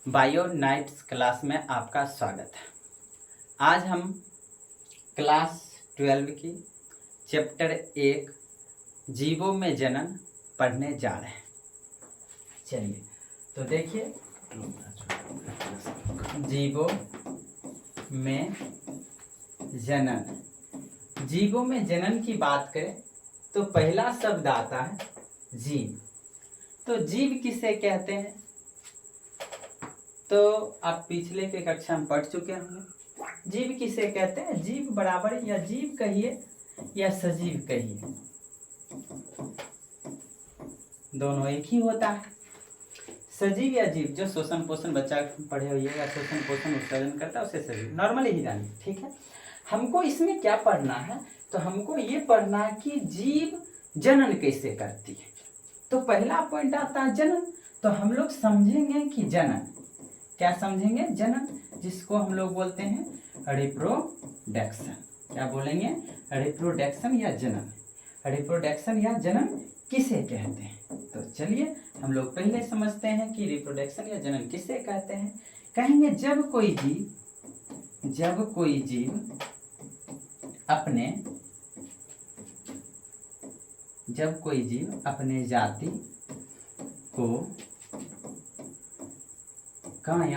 Bio nights class में आपका स्वागत है। आज हम क्लास 12 की चैप्टर 1 जीवों में जनन पढ़ने जा रहे हैं। चलिए तो देखिए, जीवों में जनन। जीवों में जनन की बात करें तो पहला शब्द आता है जीव। तो जीव किसे कहते हैं? तो आप पिछले के कक्षा में पढ़ चुके होंगे। जीव किसे कहते हैं? जीव बराबर या जीव कहिए या सजीव कहिए, दोनों एक ही होता है। सजीव या जीव, जो शोषण पोषण बच्चा पढ़े हुए या शोषण पोषण उत्सर्जन करता है उसे सजीव नॉर्मली ही जानिए, ठीक है। हमको इसमें क्या पढ़ना है? तो हमको ये पढ़ना है कि जीव जनन कैसे करती है। तो पहला पॉइंट आता है जनन। तो हम लोग समझेंगे कि जनन क्या समझेंगे? जनन, जिसको हम लोग बोलते हैं रिप्रोडक्शन। क्या बोलेंगे? रिप्रोडक्शन या जनन। रिप्रोडक्शन या जनन किसे कहते हैं? तो चलिए हम लोग पहले समझते हैं कि रिप्रोडक्शन या जनन किसे कहते हैं। कहेंगे जब कोई जीव अपने जाति को कायम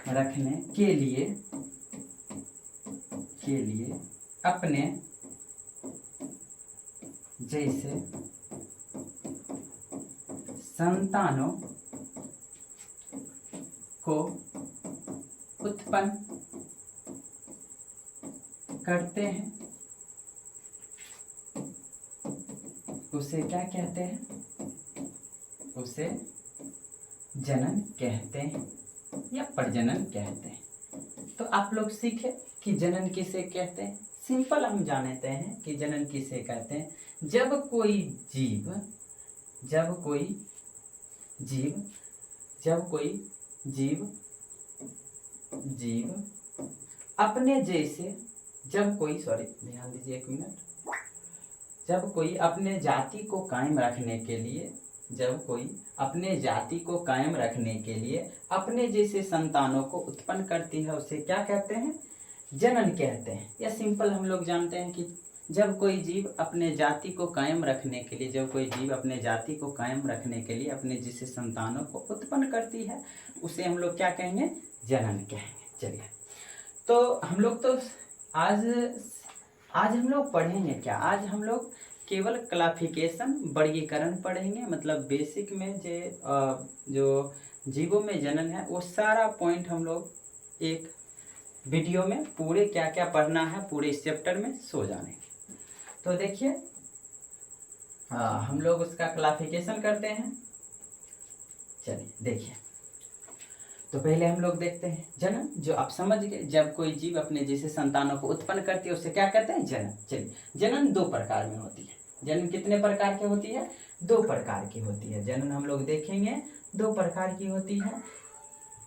रखने के लिए अपने जैसे संतानों को उत्पन्न करते हैं, उसे क्या कहते हैं? उसे जनन कहते हैं या प्रजनन कहते हैं। तो आप लोग सीखे कि जनन किसे कहते हैं। सिंपल हम जानते हैं कि जनन किसे कहते हैं। जब कोई जीव अपने जैसे जब कोई अपने जाति को कायम रखने के लिए अपने जैसे संतानों को उत्पन्न करती है, उसे क्या कहते हैं? जनन कहते हैं। या सिंपल हम लोग जानते हैं कि जब कोई जीव अपने जाति को कायम रखने के लिए अपने जैसे संतानों को उत्पन्न करती है, उसे हम लोग क्या कहेंगे? जनन कहेंगे। चलिए तो हम लोग तो आज हम लोग पढ़ेंगे क्या? आज हम लोग केवल क्लासिफिकेशन, वर्गीकरण पढ़ेंगे। मतलब बेसिक में जो जीवों में जनन है वो सारा पॉइंट हम लोग एक वीडियो में पूरे क्या क्या पढ़ना है पूरे इस चैप्टर में सो जाने। तो देखिए हम लोग उसका क्लासिफिकेशन करते हैं। चलिए देखिए, तो पहले हम लोग देखते हैं जनन, जो आप समझ गए। जब कोई जीव अपने जैसे संतानों को उत्पन्न करती है उसे क्या कहते हैं? जनन। चलिए, जनन 2 प्रकार में होती है। जनन कितने प्रकार की होती है? 2 प्रकार की होती है। जनन हम लोग देखेंगे 2 प्रकार की होती है।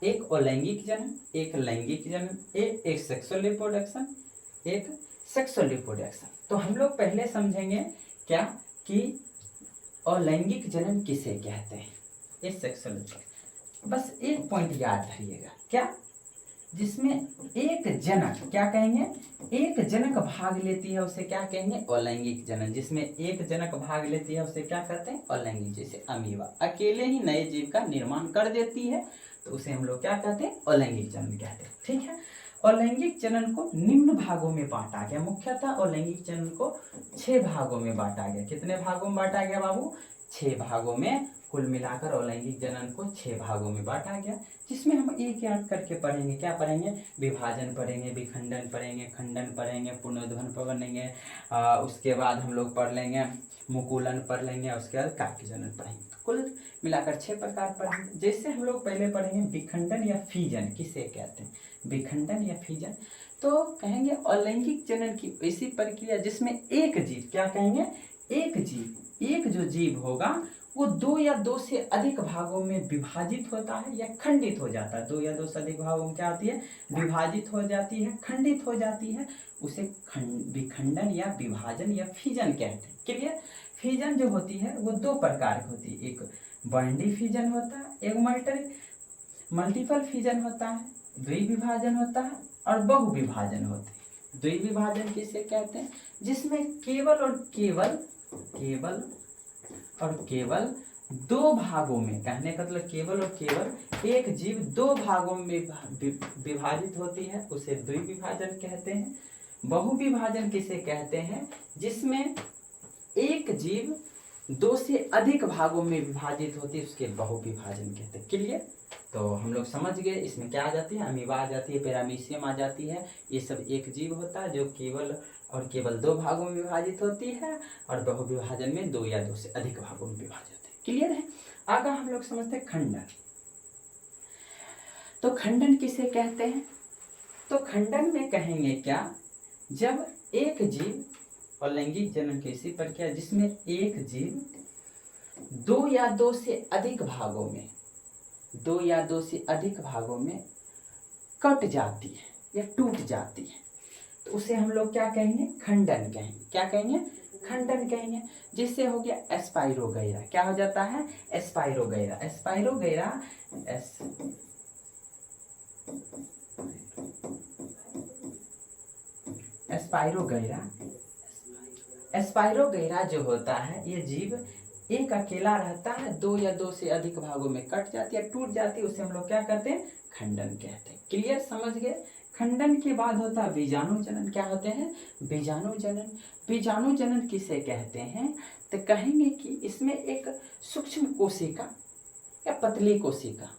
एक अलैंगिक जनन, एक लैंगिक जनन, एक सेक्सुअल रिप्रोडक्शन, एक सेक्सुअल रिप्रोडक्शन। तो हम लोग पहले समझेंगे क्या कि अलैंगिक जनन किसे कहते हैं, ये सेक्सुअल रिप्रोडक्शन। बस एक पॉइंट याद रखिएगा, क्या? जिसमें एक जनक, क्या कहेंगे? एक जनक भाग लेती है उसे क्या कहेंगे? अलैंगिक जनन। जिसमें एक जनक भाग लेती है उसे क्या कहते हैं? अलैंगिक। जैसे अमीबा अकेले ही नए जीव का निर्माण कर देती है तो उसे हम लोग क्या कहते हैं? अलैंगिक जनन कहते हैं, ठीक है। अलैंगिक जनन को निम्न भागों में बांटा गया। मुख्यतः अलैंगिक जनन को 6 भागों में बांटा गया। कितने भागों में बांटा गया बाबू? 6 भागों में। कुल मिलाकर अलैंगिक जनन को 6 भागों में बांटा गया, जिसमें हम एक याद करके पढ़ेंगे। क्या पढ़ेंगे? विभाजन पढ़ेंगे, विखंडन पढ़ेंगे, खंडन पढ़ेंगे, पुनर्ध्वन पढ़ेंगे, उसके बाद हम लोग पढ़ लेंगे मुकुलन पढ़ लेंगे, उसके बाद काव्य जनन पढ़ेंगे। कुल मिलाकर 6 प्रकार पढ़ेंगे। जैसे हम लोग पहले पढ़ेंगे विखंडन या फीजन किसे कहते हैं। विखंडन या फीजन, तो कहेंगे अलैंगिक जनन की ऐसी प्रक्रिया जिसमें एक जीव, क्या कहेंगे? एक जो जीव होगा वो दो या दो से अधिक भागों में विभाजित होता है या खंडित हो जाता है। दो या दो से अधिक भागों में क्या होती है, विभाजित हो जाती है, खंडित हो जाती है, उसे विखंडन या विभाजन या फिजन कहते हैं। क्लियर। फिजन जो होती है वो दो प्रकार की होती है, एक बाइनरी फिजन होता है, एक मल्टीपल फिजन होता है, द्विविभाजन होता है और बहुविभाजन होते हैं। द्विविभाजन किसे कहते हैं, जिसमें केवल दो भागों में, कहने का मतलब केवल और केवल एक जीव दो भागों में विभाजित होती है, उसे द्विविभाजन कहते हैं। बहुविभाजन किसे कहते हैं, जिसमें एक जीव दो से अधिक भागों में विभाजित होती है, उसके बहुविभाजन कहते हैं। क्लियर। तो हम लोग समझ गए, इसमें क्या आ जाती है, अमीबा आ जाती है, पैरामीशियम आ जाती है। ये सब एक जीव होता है जो केवल और केवल दो भागों में विभाजित होती है और बहुविभाजन में दो या दो से अधिक भागों में विभाजित होती है। क्लियर है। आगे हम लोग समझते हैं खंडन। तो खंडन किसे कहते हैं, तो खंडन में कहेंगे क्या, जब एक जीव अलैंगिक जनन की ऐसी प्रक्रिया जिसमें एक जीव दो या दो से अधिक भागों में कट जाती है या टूट जाती है, तो उसे हम लोग क्या कहेंगे, खंडन कहेंगे। क्या कहेंगे, खंडन कहेंगे। जिससे हो गया एस्पाइरोगैरा, क्या हो जाता है, एस्पाइरोगैरा। एस्पाइरोगैरा जो होता है, ये जीव एक अकेला रहता है, दो या दो से अधिक भागों में कट जाती है, टूट जाती है, उसे हम लोग क्या कहते हैं, खंडन कहते हैं। क्लियर, समझ गए। खंडन के बाद होता है बीजाणु जनन। क्या होते हैं, बीजाणु जनन। बीजाणु जनन किसे कहते हैं, तो कहेंगे कि इसमें एक सूक्ष्म कोशिका या पतली कोशिका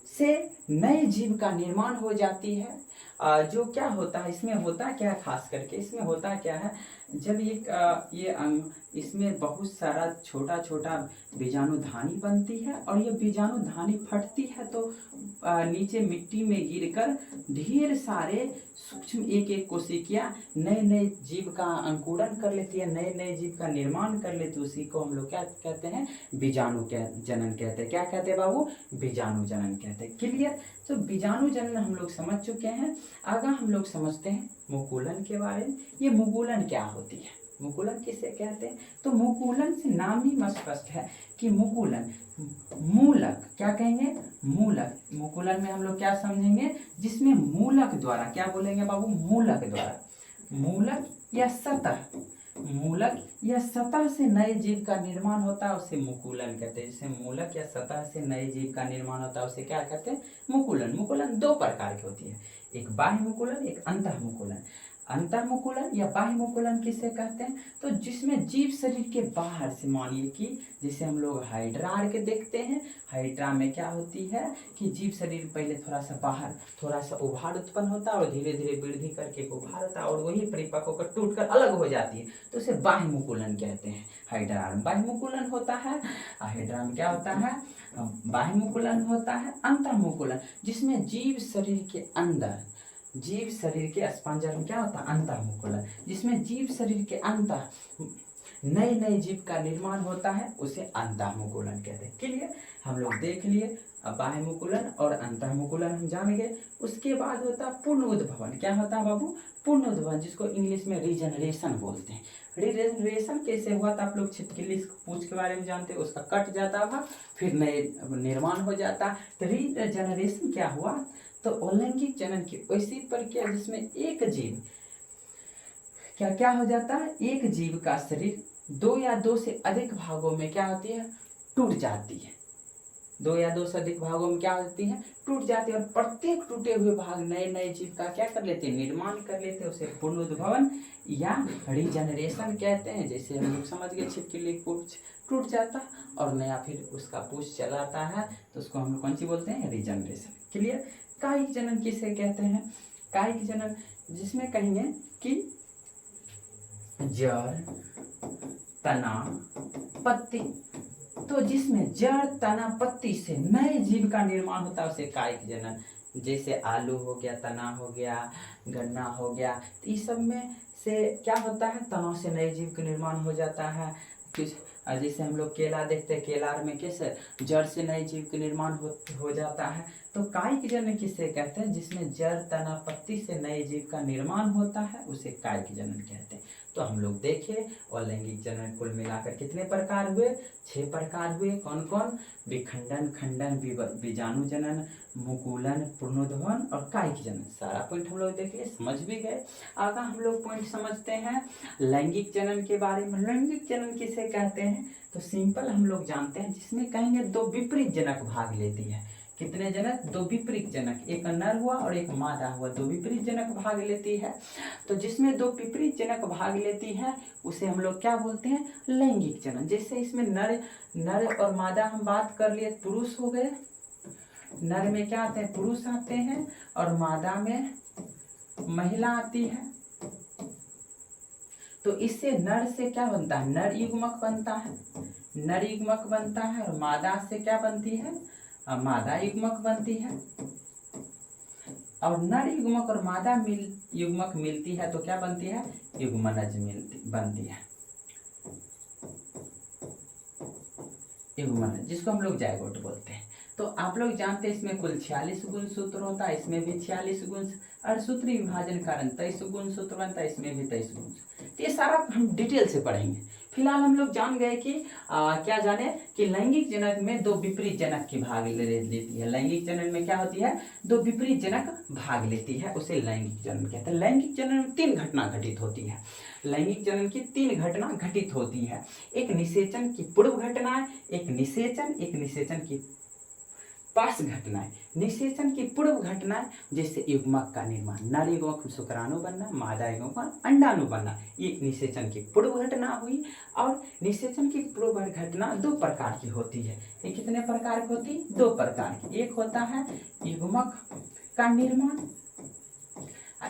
से नए जीव का निर्माण हो जाती है। जो क्या होता है, इसमें होता क्या, खास करके इसमें होता क्या है, जब इसमें बहुत सारा छोटा छोटा बीजाणुधानी बनती है और ये बीजाणुधानी फटती है तो नीचे मिट्टी में गिरकर ढेर सारे सूक्ष्म एक एक कोशिकाएं नए नए जीव का अंकुरण कर लेती है, नए नए जीव का निर्माण कर लेती है। उसी को हम लोग क्या कहते हैं, बीजाणु जनन कहते हैं। क्या कहते हैं बाबू, बीजाणु जनन कहते हैं। क्लियर। तो बीजाणु जनन हम लोग समझ चुके हैं। आगे हम लोग समझते हैं मुकुलन के बारे में। ये मुकुलन क्या होती है, मुकुलन किसे कहते हैं, तो मुकुलन से नाम ही स्पष्ट है कि मुकुलन मूलक, क्या कहेंगे, मूलक। मुकुलन में हम लोग क्या समझेंगे, जिसमें मूलक द्वारा, क्या बोलेंगे बाबू, मूलक द्वारा, मूलक या सतह से नए जीव का निर्माण होता है, उसे मुकुलन कहते हैं। जैसे मूलक या सतह से नए जीव का निर्माण होता है, उसे क्या कहते हैं, मुकुलन। मुकुलन दो प्रकार की होती है, एक बाह्य मुकुलन, एक अंतः मुकुलन। अंतर्मुकुलन या बाह्य मुकुलन किसे कहते हैं, तो जिसमें जीव शरीर के बाहर से, मानिए कि जैसे हम लोग हाइड्रा के देखते हैं, हाइड्रा में क्या होती है कि जीव शरीर पहले थोड़ा सा उभार उत्पन्न होता है और धीरे धीरे वृद्धि करके उभार होता है और वही परिपक्व होकर टूटकर अलग हो जाती है, तो उसे बाह्य मुकुलन कहते हैं। हाइड्रा में बाह्य मुकुलन होता है, हाइड्रा में क्या होता है, बाह्य मुकुलन होता है। अंतर्मुकुलन, जिसमें जीव शरीर के स्पंजर में क्या होता है, अंतर्मुकुलन, जिसमें जीव शरीर के अंतर नए नए जीव का निर्माण होता है, उसे अंतर्मुकुलन कहते हैं। क्लियर, हम लोग देख लिए बाह्य मुकुलन और अंतर्मुकुलन हम जान गए। उसके बाद होता है पूर्ण उद्भवन। क्या होता है बाबू, पूर्ण उद्भवन, जिसको इंग्लिश में रीजनरेशन बोलते हैं। रीजनरेशन कैसे हुआ था, आप लोग छिपकली पूंछ के बारे में जानते हैं, उसका कट जाता था फिर नए निर्माण हो जाता। तो रीजनरेशन क्या हुआ, तो अलैंगिक जनन की वैसी प्रक्रिया जिसमें एक जीव क्या हो जाता है, एक जीव का शरीर दो या दो से अधिक भागों में क्या होती है, टूट जाती है। दो या दो से अधिक भागों में क्या होती है, टूट जाती है और प्रत्येक टूटे हुए भाग नए नए जीव का क्या कर लेते हैं, निर्माण कर लेते हैं, उसे पुनरुद्भवन या रीजनरेशन कहते हैं। जैसे हम लोग समझ गए, छिपकली पूंछ टूट जाता और नया फिर उसका पूंछ चलाता है, तो उसको हम लोग कौन सी बोलते हैं, रीजनरेशन। क्लियर। कायिक जनन किसे कहते हैं, कायिक जनन जिसमें कहेंगे कि जड़ तना पत्ती, तो जिसमें जड़ तना पत्ती से नए जीव का निर्माण होता है, उसे कायिक जनन। जैसे आलू हो गया, तना हो गया, गन्ना हो गया, तो इस सब में से क्या होता है, तनों से नए जीव का निर्माण हो जाता है। और जैसे हम लोग केला देखते हैं, केलार में कैसे जड़ से नए जीव का निर्माण हो जाता है। तो कायिक जनन किसे कहते हैं? जिसमें जड़ तना पत्ती से नए जीव का निर्माण होता है उसे कायिक जनन कहते हैं। तो हम लोग देखे अलैंगिक जनन कुल मिलाकर कितने प्रकार हुए? 6 प्रकार हुए। कौन कौन? विखंडन, खंडन, बीजाणु जनन, मुकुलन, पुनरुद्भवन और कायिक जनन। सारा पॉइंट हम लोग देख लिए, समझ भी गए। आगे हम लोग पॉइंट समझते हैं लैंगिक जनन के बारे में। लैंगिक जनन किसे कहते हैं? तो सिंपल हम लोग जानते हैं, जिसमें कहेंगे 2 विपरीत जनक भाग लेती है। कितने जनक? 2 विपरीत जनक, एक नर हुआ और एक मादा हुआ, 2 विपरीत जनक भाग लेती है। तो जिसमें 2 विपरीत जनक भाग लेती है उसे हम लोग क्या बोलते हैं? लैंगिक जनन। जैसे इसमें नर और मादा हम बात कर लिए, पुरुष हो गए। नर में क्या आते हैं? पुरुष आते हैं और मादा में महिला आती है। तो इससे नर से क्या बनता है? नर युग्मक बनता है, नर युग्मक बनता है। और मादा से क्या बनती है? मादा युग्मक बनती है। और नर युग्मक और मादा युग्मक मिलती है तो क्या बनती है? युग्मनज बनती है, युग्मनज, जिसको हम लोग जायगोट बोलते हैं। तो आप लोग जानते हैं इसमें कुल 46 गुणसूत्र होता है, इसमें भी 46 गुण, और सूत्री विभाजन कारण 23 गुणसूत्र बनता है, इसमें भी 23 गुण। तो ये सारा हम डिटेल से पढ़ेंगे। फिलहाल हम लोग जान गए कि क्या जाने कि लैंगिक जनक में 2 विपरीत जनक की भाग लेती है। लैंगिक जनन में क्या होती है? 2 विपरीत जनक भाग लेती है, उसे लैंगिक जनन कहते हैं। लैंगिक जनन में 3 घटना घटित होती है। लैंगिक जनन की 3 घटना घटित होती है। एक निषेचन की पूर्व घटना, एक निषेचन की पास घटनाएं। निषेचन की पूर्व घटनाएं जैसे युग्मक का निर्माण, नर युग्मक शुक्राणु बनना, मादा युग्मक अंडाणु बनना, ये निषेचन की पूर्व घटना हुई। और निषेचन की पूर्व घटना 2 प्रकार की होती है। ये कितने प्रकार की होती? 2 प्रकार की। एक होता है युग्मक का निर्माण,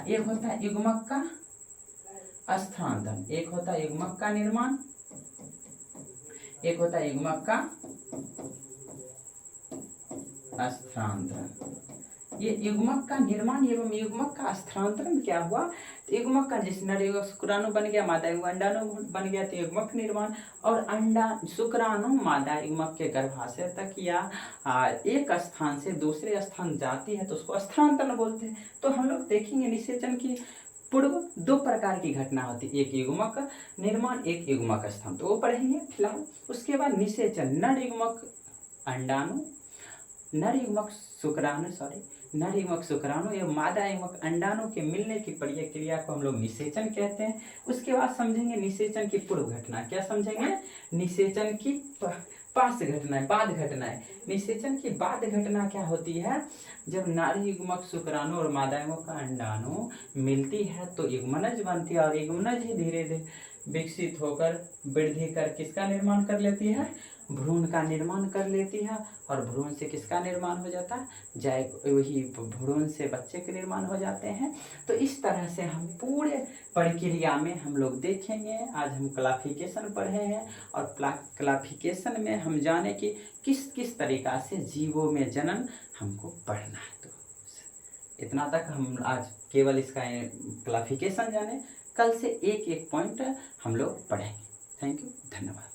एक होता है युग्मक का स्थानांतरण। एक होता है युग्मक का निर्माण, एक होता है युग्मक का स्थानांतरण। ये युग्मक का निर्माण एवं युग्मक का स्थानांतरण क्या हुआ? तो युग्मक का जिस नर युग्मक शुक्राणु बन गया, मादा युग्मक अंडाणु बन गया, तो युग्मक निर्माण। और अंडा शुक्राणु मादा युग्मक के गर्भाशय तक या एक स्थान से दूसरे स्थान जाती है तो उसको स्थानांतरण बोलते हैं। तो हम लोग देखेंगे निषेचन की पूर्व 2 प्रकार की घटना होती है, एक युग्मक निर्माण, एक युग्मक स्थान, तो वो पढ़ेंगे फिलहाल। उसके बाद निषेचन, नर युग्मक अंडाणु, नर युग्मक शुक्राणु एवं मादा युग्मक अंडाणु के मिलने की प्रक्रिया को हम लोग निषेचन कहते हैं। उसके बाद समझेंगे निषेचन की पूर्व घटना। क्या समझेंगे? निषेचन की पास घटनाएं, बाद घटनाएं। निषेचन की बाद घटना क्या होती है? जब नर युग्मक शुक्राणु और मादा युग्मक अंडाणु मिलती है तो युग्मनज बनती है, और युग्मनज ही धीरे धीरे विकसित होकर वृद्धि कर किसका निर्माण कर लेती है? भ्रूण का निर्माण कर लेती है। और भ्रूण से किसका निर्माण हो जाता है? वही भ्रूण से बच्चे के निर्माण हो जाते हैं। तो इस तरह से हम पूरे प्रक्रिया में हम लोग देखेंगे। आज हम क्लासिफिकेशन पढ़े हैं, और क्लासिफिकेशन में हम जाने कि किस किस तरीका से जीवों में जनन हमको पढ़ना है। तो इतना तक हम आज केवल इसका क्लासिफिकेशन जाने। कल से एक एक पॉइंट हम लोग पढ़ेंगे। थैंक यू, धन्यवाद।